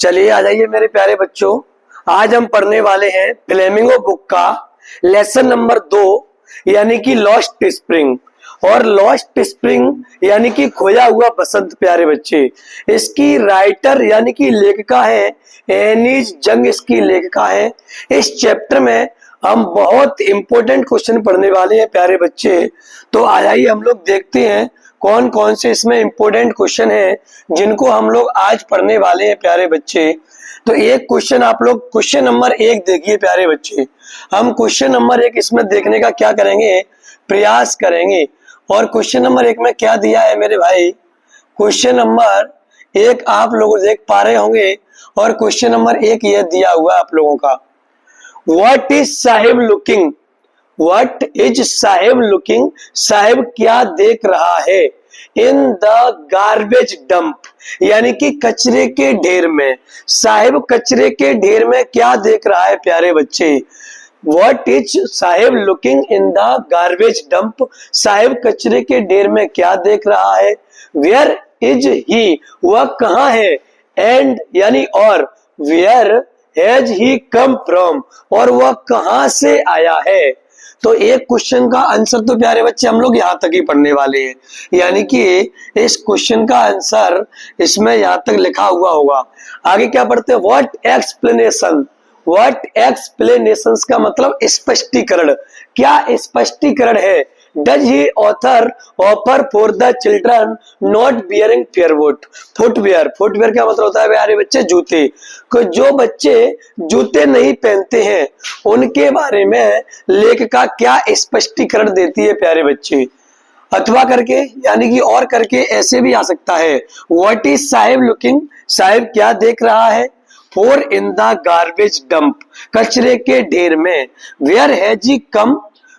चलिए आ जाइए मेरे प्यारे बच्चों। आज हम पढ़ने वाले हैं फ्लेमिंगो बुक का लेसन नंबर 2 यानी कि लॉस्ट स्प्रिंग। और लॉस्ट स्प्रिंग यानी कि खोया हुआ बसंत। प्यारे बच्चे, इसकी राइटर यानी कि लेखिका है एनीज जंग, इसकी लेखिका है। इस चैप्टर में हम बहुत इंपॉर्टेंट क्वेश्चन पढ़ने वाले हैं प्यारे बच्चे। तो आ जाइए हम लोग देखते हैं कौन कौन से इसमें इंपॉर्टेंट क्वेश्चन हैं जिनको हम लोग आज पढ़ने वाले हैं प्यारे बच्चे। तो एक क्वेश्चन आप लोग क्वेश्चन नंबर 1 देखिए प्यारे बच्चे। हम क्वेश्चन नंबर 1 इसमें देखने का क्या करेंगे, प्रयास करेंगे। और क्वेश्चन नंबर 1 में क्या दिया है मेरे भाई, क्वेश्चन नंबर 1 आप लोग देख पा रहे होंगे। और क्वेश्चन नंबर 1 ये दिया हुआ आप लोगों का, what is Saheb looking, what is Saheb looking, Saheb क्या देख रहा है इन द गार्बेज डंप, यानी कि कचरे के ढेर में। साहिब कचरे के ढेर में क्या देख रहा है प्यारे बच्चे। What is Sahib looking in the garbage dump, Sahib कचरे के ढेर में क्या देख रहा है। वेयर इज ही, वह कहाँ है। एंड यानी और, where has he come from, और वह कहाँ से आया है। तो एक क्वेश्चन का आंसर तो प्यारे बच्चे हम लोग यहाँ तक ही पढ़ने वाले हैं, यानी कि इस क्वेश्चन का आंसर इसमें यहाँ तक लिखा हुआ होगा। आगे क्या पढ़ते हैं, व्हाट एक्सप्लेनेशन, व्हाट एक्सप्लेनेशन का मतलब स्पष्टीकरण, क्या स्पष्टीकरण है। Does he author offer for the children not bearing footwear, footwear क्या मतलब होता है प्यारे बच्चे, जूते। जो बच्चे जूते नहीं पहनते हैं उनके बारे में लेखिका क्या स्पष्टीकरण देती है प्यारे बच्चे। अथवा करके यानी कि और करके ऐसे भी आ सकता है, what is Saheb looking, Saheb क्या देख रहा है। For in the garbage dump, कचरे के ढेर में। Where has he come,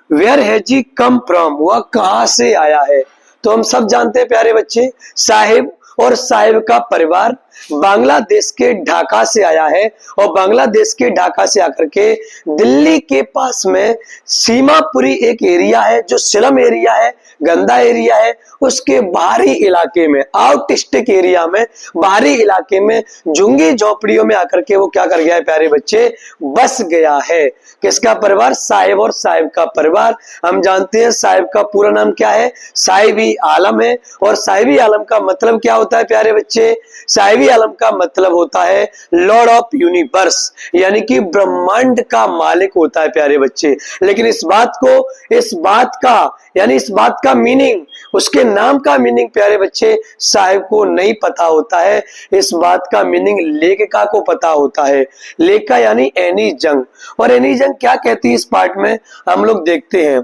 where has he come from, वह कहां से आया है। तो हम सब जानते हैं प्यारे बच्चे, साहिब और साहिब का परिवार बांग्लादेश के ढाका से आया है। और बांग्लादेश के ढाका से आकर के दिल्ली के पास में सीमापुरी एक एरिया है जो स्लम एरिया है, गंदा एरिया है, उसके बाहरी इलाके में, आउट स्टिक एरिया में, बाहरी इलाके में झुंगी झोपड़ियों में आकर के वो क्या कर गया है प्यारे बच्चे, बस गया है। किसका परिवार, साहिब और साहिब का परिवार। हम जानते हैं साहिब का पूरा नाम क्या है, साहिबी आलम है। और साहिबी आलम का मतलब क्या होता है प्यारे बच्चे, साहिबी आलम का मतलब होता है लॉर्ड ऑफ यूनिवर्स, यानी कि ब्रह्मांड का मालिक होता है प्यारे बच्चे। लेकिन इस बात का यानी इस बात का मीनिंग, उसके नाम का मीनिंग प्यारे बच्चे साहिब को नहीं पता होता है। इस बात का मीनिंग लेखिका को पता होता है। लेखिका यानी एनी जंग। और एनी जंग क्या कहती है इस पार्ट में हम लोग देखते हैं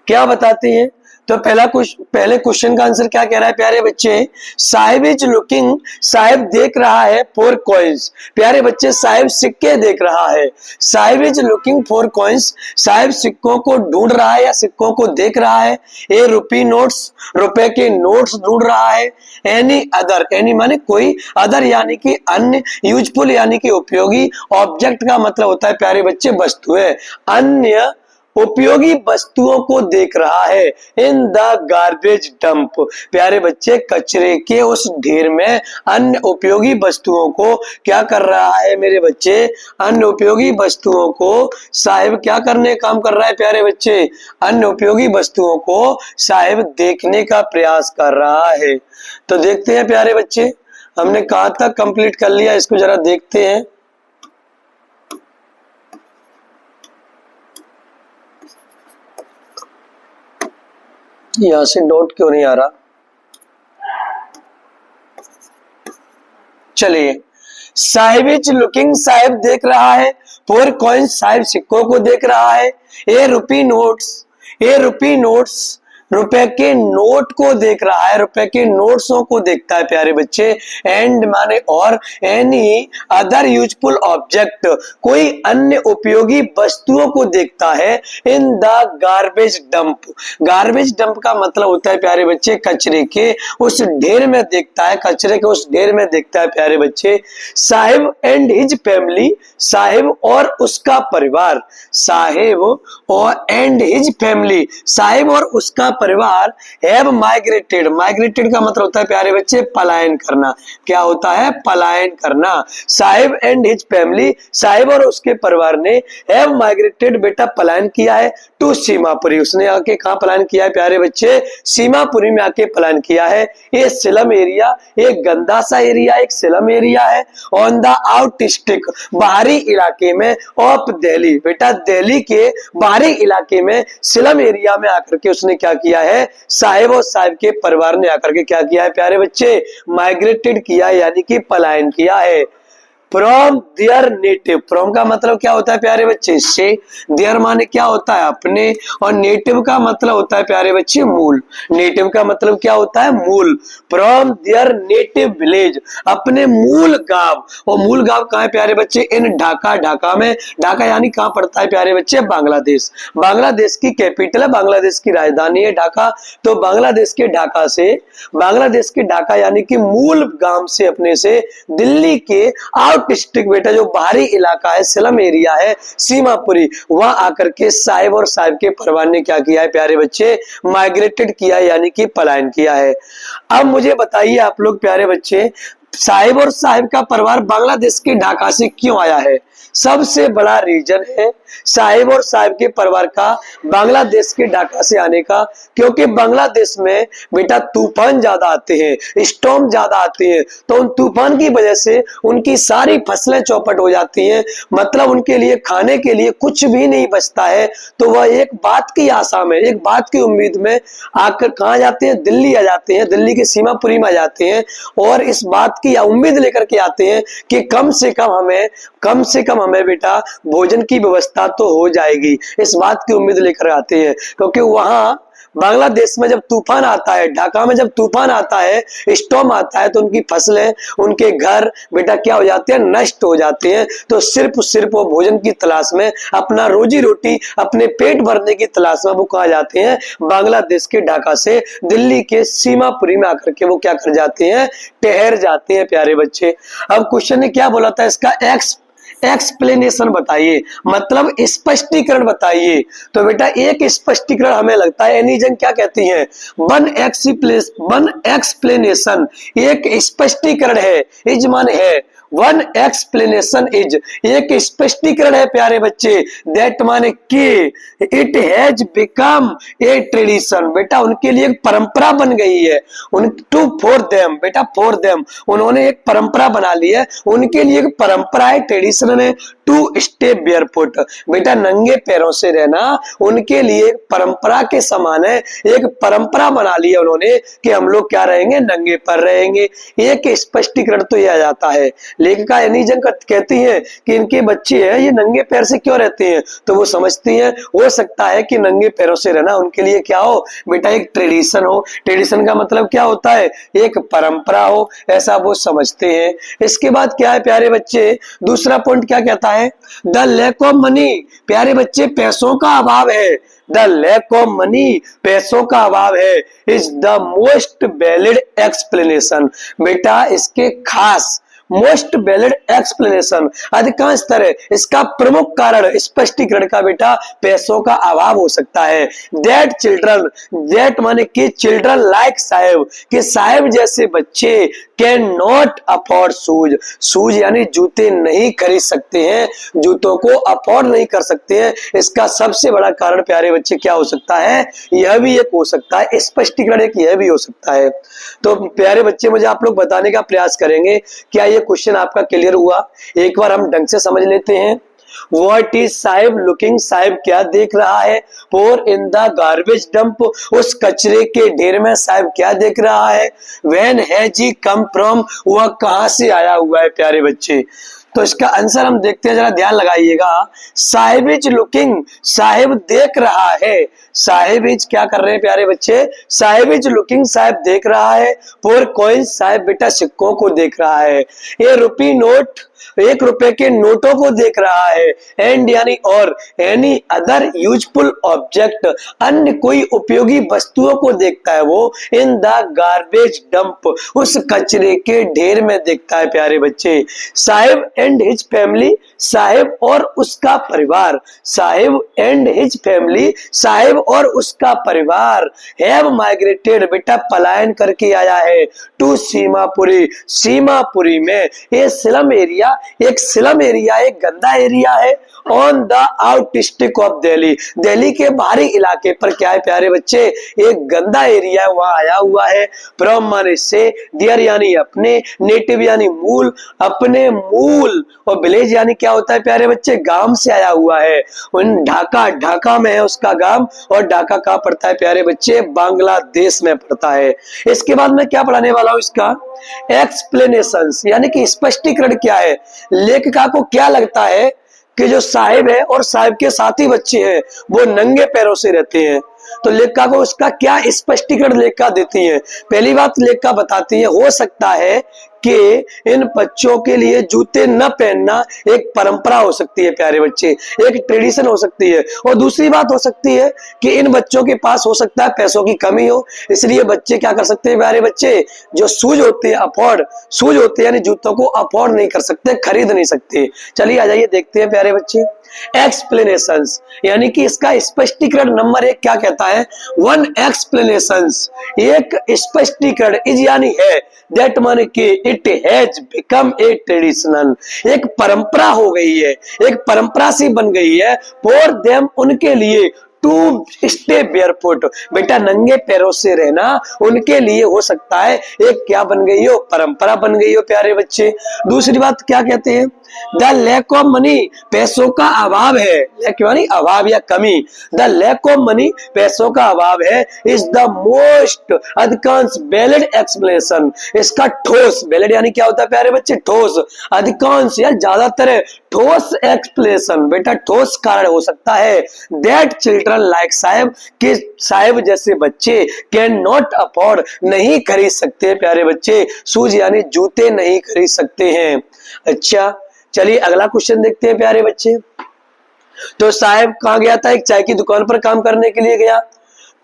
क्या बताते हैं। तो पहले क्वेश्चन का आंसर क्या कह रहा है प्यारे बच्चे, साहिब इज लुकिंग, साहिब देख रहा है फॉर कॉइन्स। प्यारे बच्चे साहिब सिक्के देख रहा है। Sahib is looking for coins, Sahib सिक्कों को ढूंढ रहा है या सिक्कों को देख रहा है। ए रुपी नोट्स, रुपए के नोट्स ढूंढ रहा है। एनी अदर, एनी माने कोई, अदर यानी कि अन्य, यूजफुल यानी कि उपयोगी, ऑब्जेक्ट का मतलब होता है प्यारे बच्चे वस्तुएं, अन्य उपयोगी वस्तुओं को देख रहा है। इन द गार्बेज डंप, प्यारे बच्चे कचरे के उस ढेर में अन्य उपयोगी वस्तुओं को क्या कर रहा है मेरे बच्चे, अन्य उपयोगी वस्तुओं को साहिब क्या करने काम कर रहा है प्यारे बच्चे, अन्य उपयोगी वस्तुओं को साहिब देखने का प्रयास कर रहा है। तो देखते हैं प्यारे बच्चे हमने कहां तक कंप्लीट कर लिया, इसको जरा देखते हैं। यहां से डॉट क्यों नहीं आ रहा, चलिए। साहिब इज लुकिंग, साहिब देख रहा है फॉर कॉइन्स, साहिब सिक्कों को देख रहा है। ए रुपी नोट्स, ए रुपी नोट्स, रुपए के नोट को देख रहा है, रुपए के नोट्सों को देखता है प्यारे बच्चे। एंड माने और, एनी अदर यूजफुल ऑब्जेक्ट, कोई अन्य उपयोगी वस्तुओं को देखता है। इन the garbage dump, garbage dump का मतलब होता है प्यारे बच्चे कचरे के उस ढेर में देखता है, कचरे के उस ढेर में देखता है प्यारे बच्चे। Sahib and his family, Sahib और उसका परिवार, साहिब और एंड हिज फैमिली, साहिब और उसका परिवार हैव माइग्रेटेड, माइग्रेटेड का मतलब होता है प्यारे बच्चे पलायन करना। क्या होता है? पलायन करना। Sahib and his family, Sahib और उसके परिवार ने हैव माइग्रेटेड बेटा पलायन किया है टू सीमापुरी, उसने आके कहां पलायन किया है प्यारे बच्चे? सीमापुरी में आके पलायन किया है। ये स्लम एरिया, एक गंदा सा एरिया, एक स्लम एरिया है ऑन द आउटस्टिक, बाहरी इलाके में ऑफ दिल्ली, बेटा दिल्ली के बाहरी इलाके में स्लम एरिया में आकर के उसने क्या किया है? साहिब और साहिब के परिवार ने आकर के क्या किया है प्यारे बच्चे? माइग्रेटेड किया है, यानी कि पलायन किया है। फ्रॉम देयर नेटिव, फ्रॉम का मतलब क्या होता है प्यारे बच्चे? से। देयर माने क्या होता है? अपने, और नेटिव का मतलब होता है प्यारे बच्चे मूल। नेटिव का मतलब क्या होता है? मूल। फ्रॉम देयर नेटिव विलेज, अपने मूल गांव, और मूल गांव कहाँ है प्यारे बच्चे? इन ढाका, ढाका में, ढाका यानी कहाँ पड़ता है प्यारे बच्चे? बांग्लादेश। बांग्लादेश की कैपिटल है, बांग्लादेश की राजधानी है ढाका। तो बांग्लादेश के ढाका से, बांग्लादेश के ढाका यानी कि मूल गांव से, अपने से दिल्ली के आउट डिस्ट्रिक्ट बेटा जो बाहरी इलाका है, स्लम एरिया है, सीमापुरी, वहां आकर के साहिब और साहिब के परिवार ने क्या किया है प्यारे बच्चे? माइग्रेटेड किया है, यानी कि पलायन किया है। अब मुझे बताइए आप लोग प्यारे बच्चे, साहिब और साहिब का परिवार बांग्लादेश के ढाका से क्यों आया है? सबसे बड़ा रीजन है साहिब और साहिब के परिवार का बांग्लादेश के ढाका से आने का, क्योंकि बांग्लादेश में बेटा तूफान ज्यादा आते हैं, स्टॉर्म ज्यादा आते हैं, तो उन तूफान की वजह से उनकी सारी फसलें चौपट हो जाती हैं, मतलब उनके लिए खाने के लिए कुछ भी नहीं बचता है। तो वह एक बात की आशा में, एक बात की उम्मीद में आकर कहाँ जाते हैं? दिल्ली आ जाते हैं, दिल्ली के सीमापुरी में आ जाते हैं, और इस बात की उम्मीद लेकर के आते हैं कि कम से कम हमें बेटा भोजन की व्यवस्था तो हो जाएगी, इस बात की उम्मीद लेकर आते हैं। क्योंकि वहां बांग्लादेश में जब तूफान आता है, ढाका में जब तूफान आता है, स्टॉर्म आता है, तो उनकी फसलें, उनके घर बेटा क्या हो जाते हैं? नष्ट हो जाते हैं। तो सिर्फ वो भोजन की तलाश में, अपना रोजी रोटी, अपने पेट भरने की तलाश में वो कहा जाते हैं? बांग्लादेश के ढाका से दिल्ली के सीमापुरी में आकर के वो क्या कर जाते हैं? ठहर जाते हैं प्यारे बच्चे। अब क्वेश्चन ने क्या बोला था? इसका एक्सप्लेनेशन बताइए, मतलब स्पष्टीकरण बताइए। तो बेटा एक स्पष्टीकरण हमें लगता है एनीजन क्या कहती हैं? वन एक्सप्लेनेशन, एक स्पष्टीकरण है, इज मान है, वन एक्सप्लेनेशन इज, एक स्पष्टीकरण है प्यारे बच्चे, दैट माने कि it has become a tradition, बेटा उनके लिए एक परंपरा बन गई है। टू फॉर देम, बेटा फॉर देम, उन्होंने एक परंपरा बना ली है, उनके लिए एक परंपरा है, ट्रेडिशन है। टू स्टे बेयरफुट, बेटा नंगे पैरों से रहना उनके लिए परंपरा के समान है, एक परंपरा बना ली है उन्होंने कि हम लोग क्या रहेंगे? नंगे पैर रहेंगे। एक स्पष्टीकरण तो यह आ जाता है। लेखिका एनीजन कहती है कि इनके बच्चे हैं ये नंगे पैर से क्यों रहते हैं? तो वो समझती हैं हो सकता है कि नंगे पैरों से रहना उनके लिए क्या हो बेटा? एक ट्रेडिशन हो। ट्रेडिशन का मतलब क्या होता है? एक परंपरा हो, ऐसा वो समझते हैं। इसके बाद क्या है प्यारे बच्चे? दूसरा पॉइंट क्या कहता है? द लैक ऑफ मनी, प्यारे बच्चे पैसों का अभाव है। द लैक ऑफ मनी, पैसों का अभाव है, is the most valid explanation, बेटा इसके खास मोस्ट वैलिड एक्सप्लेनेशन, अधिकांश तरह इसका प्रमुख कारण स्पष्टीकरण का बेटा पैसों का अभाव हो सकता है। दैट चिल्ड्रन, दैट माने कि चिल्ड्रन लाइक साहेब, कि साहेब जैसे बच्चे can not afford shoes, shoes यानी जूते नहीं खरीद सकते हैं, जूतों को अफोर्ड नहीं कर सकते हैं। इसका सबसे बड़ा कारण प्यारे बच्चे क्या हो सकता है? यह भी एक हो सकता है, स्पष्टीकरण एक यह भी हो सकता है। तो प्यारे बच्चे मुझे आप लोग बताने का प्रयास करेंगे, क्या ये क्वेश्चन आपका क्लियर हुआ? एक बार हम ढंग से समझ लेते हैं। What is Sahib looking, Saheb क्या देख रहा है? पोर इन द गार्बेज डंप, उस कचरे के ढेर में साहिब क्या देख रहा है? When has he come from, वह कहां से आया हुआ है प्यारे बच्चे? तो इसका आंसर हम देखते हैं, जरा ध्यान लगाइएगा। साहिब इज लुकिंग, साहिब देख रहा है। साहिब इज क्या कर रहे हैं प्यारे बच्चे? साहिब इज लुकिंग, साहिब देख रहा है। फॉर कॉइंस, साहिब बेटा सिक्कों को देख रहा है। ए रुपी नोट, 1 रुपए के नोटों को देख रहा है। एंड यानी और, एनी अदर यूजफुल ऑब्जेक्ट, अन्य कोई उपयोगी वस्तुओं को देखता है वो। इन द गार्बेज डंप, उस कचरे के ढेर में देखता है प्यारे बच्चे। साहिब एंड हिज फैमिली, साहेब और उसका परिवार, साहेब एंड हिज फैमिली, साहेब और उसका परिवार हैव माइग्रेटेड, बेटा पलायन करके आया है, टू सीमापुरी, सीमापुरी में। ये स्लम एरिया, एक स्लम एरिया, एक गंदा एरिया है on the outskirts of Delhi, Delhi के बाहरी इलाके पर क्या है प्यारे बच्चे, एक गंदा एरिया है, वहां आया हुआ है। फ्रॉम माने से, डियर यानी अपने, नेटिव यानी मूल, अपने मूल, और विलेज यानी क्या होता है प्यारे बच्चे, गांव से आया हुआ है। उन ढाका, ढाका में है उसका गांव, और ढाका कहाँ पड़ता है प्यारे बच्चे, बांग्लादेश में पड़ता है। इसके बाद मैं क्या पढ़ाने वाला हूं, इसका एक्सप्लेनेशंस यानी कि स्पष्टीकरण क्या है। लेखिका को क्या लगता है कि जो साहिब है और साहिब के साथी बच्चे हैं वो नंगे पैरों से रहते हैं, तो लेखिका को उसका क्या स्पष्टीकरण लेखिका देती है। पहली बात लेखिका बताती है, हो सकता है कि इन बच्चों के लिए जूते न पहनना एक परंपरा हो सकती है प्यारे बच्चे, एक ट्रेडिशन हो सकती है। और दूसरी बात हो सकती है कि इन बच्चों के पास हो सकता है पैसों की कमी हो, इसलिए बच्चे क्या कर सकते हैं प्यारे बच्चे, जो शूज होते हैं अफोर्ड, शूज होते हैं यानी जूतों को अफोर्ड नहीं कर सकते, खरीद नहीं सकते। चलिए आ जाइए देखते हैं प्यारे बच्चे एक्सप्लेनेशंस, यानी कि इसका स्पष्टीकरण नंबर 1 क्या कहता है, वन एक्सप्लेनेशंस, एक स्पष्टीकरण, इज यानी है, दैट माने कि it has become a traditional, एक परंपरा हो गई है, एक परंपरा सी बन गई है, फॉर देम उनके लिए, टू स्टे बेयरफुट, बेटा नंगे पैरों से रहना उनके लिए हो सकता है एक क्या बन गई हो, परंपरा बन गई हो प्यारे बच्चे। दूसरी बात क्या कहते हैं, द लैक ऑफ मनी, पैसों का अभाव है, लैक यानी अभाव या कमी, द लैक ऑफ मनी, पैसों का अभाव है, इज द मोस्ट अधिकांश वैलिड एक्सप्लेनेशन, इसका ठोस, वैलिड यानी क्या होता है प्यारे बच्चे, ठोस, अधिकांश या ज्यादातर ठोस एक्सप्लेनेशन, बेटा ठोस कारण हो सकता है, दैट चिल्ड्रन लाइक साहेब, कि साहेब जैसे बच्चे कैन नॉट अफोर्ड, नहीं खरीद सकते प्यारे बच्चे, शूज यानी जूते नहीं खरीद सकते हैं। अच्छा चलिए अगला क्वेश्चन देखते हैं प्यारे बच्चे। तो साहेब कहाँ गया था, एक चाय की दुकान पर काम करने के लिए गया,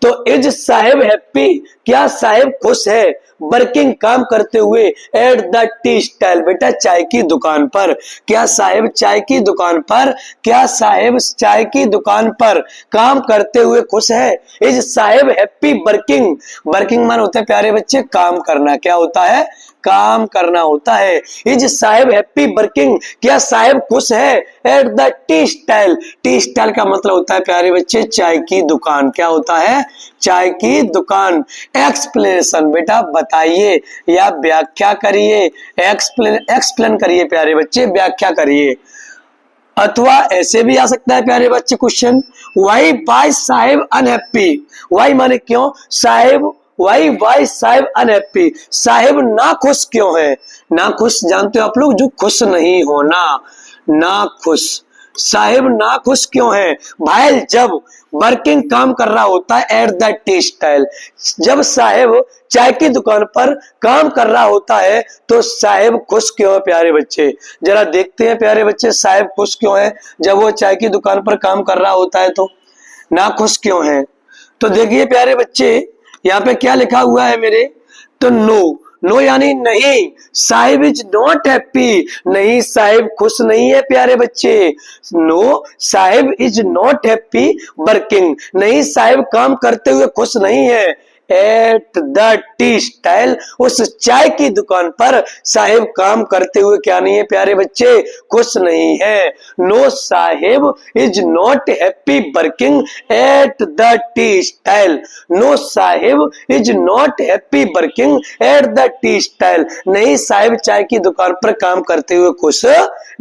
तो इज साहेब हैप्पी, क्या साहेब खुश है, वर्किंग काम करते हुए, एट द टी स्टॉल, बेटा चाय की दुकान पर, क्या साहेब चाय की दुकान पर, क्या साहेब चाय की दुकान पर काम करते हुए खुश है, is Saheb happy working, working मान होता है प्यारे बच्चे काम करना, क्या होता है, काम करना होता है, इज साहेब हैप्पी वर्किंग, क्या साहेब खुश है, eight the tea stall, tea stall का मतलब होता है प्यारे बच्चे चाय की दुकान, क्या होता है, चाय की दुकान। एक्सप्लेनेशन, बेटा बताइए या व्याख्या करिए, एक्सप्लेन करिए प्यारे बच्चे, व्याख्या करिए। अथवा ऐसे भी आ सकता है प्यारे बच्चे क्वेश्चन, वाई बाय साहेब अनहैप्पी, वाई माने क्यों, साहेब वाई साहेब अनहैप्पी, साहेब ना खुश क्यों है, ना खुश जानते हो आप लोग, जो खुश नहीं होना, ना खुश, साहेब ना खुश क्यों है, भाई जब वर्किंग काम कर रहा होता है, एट द टी स्टॉल, जब साहेब चाय की दुकान पर काम कर रहा होता है तो साहेब खुश क्यों है प्यारे बच्चे, जरा देखते हैं प्यारे बच्चे साहेब खुश क्यों है जब वो चाय की दुकान पर काम कर रहा होता है, तो ना खुश क्यों है। तो देखिए प्यारे बच्चे यहाँ पे क्या लिखा हुआ है मेरे, तो नो, नो यानी नहीं, साहिब इज नॉट हैप्पी, नहीं साहिब खुश नहीं है प्यारे बच्चे, no Saheb is not happy working, नहीं साहिब काम करते हुए खुश नहीं है, एट द टी स्टॉल, उस चाय की दुकान पर साहिब काम करते हुए क्या नहीं है प्यारे बच्चे, खुश नहीं है। No Saheb is not happy working at the tea stall, no Saheb is not happy working at the tea stall, नहीं साहिब चाय की दुकान पर काम करते हुए खुश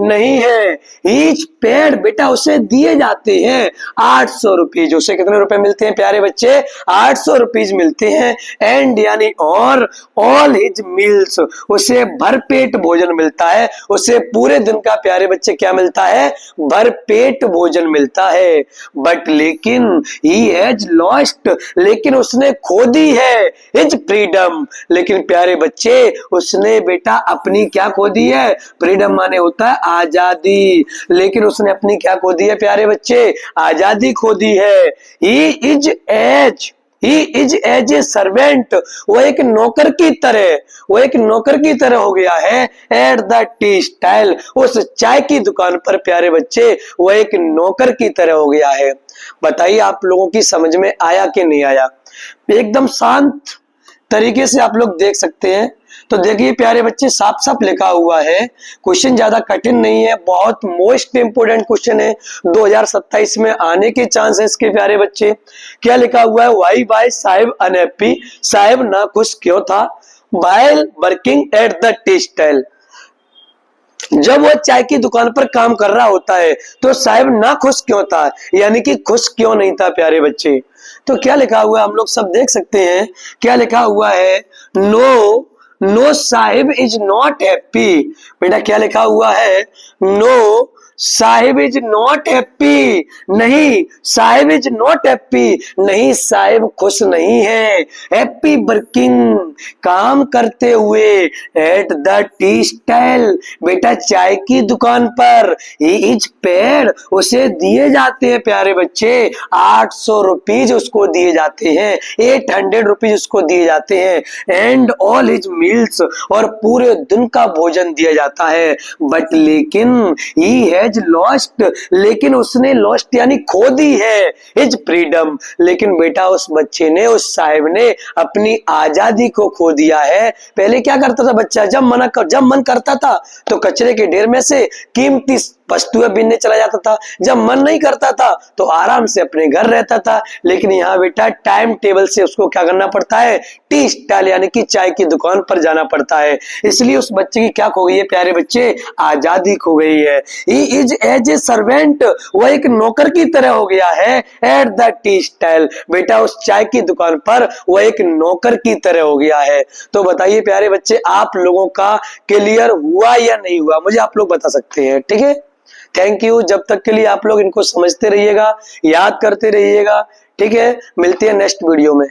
नहीं है। ईच पेड़, बेटा उसे दिए जाते हैं 800 रुपीज, उसे कितने रुपए मिलते हैं प्यारे बच्चे, 800 रुपीज मिलते हैं, एंड यानी और ऑल हिज मील्स, उसे भरपेट भोजन मिलता है, उसे पूरे दिन का प्यारे बच्चे क्या मिलता है, भरपेट भोजन मिलता है। बट लेकिन ही हैज लॉस्ट, लेकिन उसने खो दी है हिज फ्रीडम, लेकिन प्यारे बच्चे उसने बेटा अपनी क्या खो दी है, फ्रीडम माने होता है आजादी, लेकिन उसने अपनी क्या खो दी है प्यारे बच्चे, आजादी खो दी है। He is as, he is as a servant, वो एक नौकर की तरह, वो एक नौकर की तरह हो गया है एट द टी स्टाइल, उस चाय की दुकान पर प्यारे बच्चे वो एक नौकर की तरह हो गया है। बताइए आप लोगों की समझ में आया कि नहीं आया? एकदम शांत तरीके से आप लोग देख सकते हैं। तो देखिए प्यारे बच्चे साफ साफ लिखा हुआ है, क्वेश्चन ज्यादा कठिन नहीं है, बहुत मोस्ट इंपोर्टेंट क्वेश्चन है, 2027 में आने के चांस है इसके प्यारे बच्चे। क्या लिखा हुआ है? Why by Saheb unhappy, Saheb ना खुश क्यों था, while working at the tea stall, जब वो चाय की दुकान पर काम कर रहा होता है तो साहिब ना खुश क्यों था, यानी कि खुश क्यों नहीं था प्यारे बच्चे। तो क्या लिखा हुआ है हम लोग सब देख सकते हैं, क्या लिखा हुआ है? No no Saheb is not happy. बेटा क्या लिखा हुआ है? No Saheb is not happy, नहीं साहिब इज नॉट हैप्पी, नहीं साहिब खुश नहीं है। हैप्पी वर्किंग, काम करते हुए, एट द टी स्टाइल, बेटा चाय की दुकान पर, ही इज पेड, उसे दिए जाते हैं प्यारे बच्चे 800 रुपीज उसको दिए जाते हैं, 800 रुपीज उसको दिए जाते हैं, एंड ऑल हिज मील्स, और पूरे दिन का भोजन दिया जाता है। बट लेकिन ही हैज लॉस्ट, लेकिन उसने लॉस्ट यानी खो दी है हिज फ्रीडम, लेकिन बेटा उस बच्चे ने, उस साहिब ने अपनी आजादी को खो दिया है। पहले क्या करता था बच्चा? जब मन करता था तो कचरे के ढेर में से कीमती वस्तुएं बीनने चला जाता था, जब मन नहीं करता था तो आराम से अपने घर रहता था। लेकिन यहाँ बेटा टाइम टेबल से उसको क्या करना पड़ता है? टी स्टाइल यानी कि चाय की दुकान पर जाना पड़ता है। इसलिए उस बच्चे की क्या खो गई है प्यारे बच्चे? आजादी खो गई है। He is as a servant, वो एक नौकर की तरह हो गया है एट द टी स्टाइल, बेटा उस चाय की दुकान पर वो एक नौकर की तरह हो गया है। तो बताइए प्यारे बच्चे आप लोगों का क्लियर हुआ या नहीं हुआ? मुझे आप लोग बता सकते हैं, ठीक है। Thank you. जब तक के लिए आप लोग इनको समझते रहिएगा, याद करते रहिएगा, ठीक है। मिलते हैं नेक्स्ट वीडियो में।